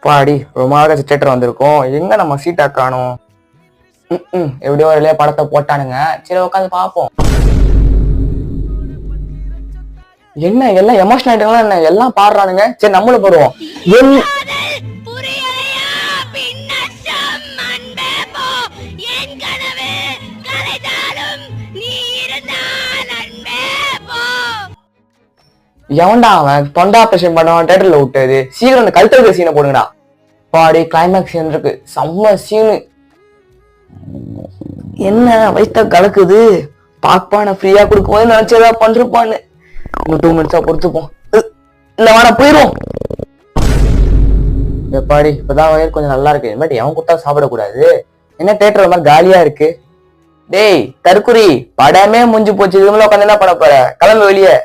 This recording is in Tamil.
பாடி ரொம்ப தியேட்டர் வந்திருக்கோம். எங்க நம்ம சீட்டா காணோம். எப்படியோ ஒரு வழியா படத்தை போட்டானுங்க. சரி உட்காந்து பார்ப்போம். என்ன எல்லாம் எமோஷனல் ஆயிட்டாங்களா என்ன? எல்லாம் பாடுறானுங்க. சரி நம்மளும் போடுவோம். எவன்டா அவன் தொண்டா ஆபரேஷன் பண்ணவன் தியேட்டர்ல விட்டது? சீக்கிரம் அந்த கல்ச்சர் சீனை போடுங்கடா. பாடி கிளைமேக்ஸ் சீன் இருக்கு. செம்ம சீனு. என்ன வயிற்ற கலக்குது. பாப்பான ஃப்ரீயா கொடுக்கும் போது நினைச்சதா பண்றப்பான்னு 2 மினிட்ஸா பொறுத்துப்போம். இல்ல வேணா போயிரும். எப்பாடி இப்பதான் வயிறு கொஞ்சம் நல்லா இருக்கு. பட் எவன் கொடுத்தா சாப்பிடக்கூடாது. என்ன தியேட்டர் மாதிரி காலியா இருக்கு. டேய் தற்குறி, படமே முடிஞ்சு போச்சு. இதுல உட்காந்து என்ன பண்ண போற? கிளம்பு வெளியே.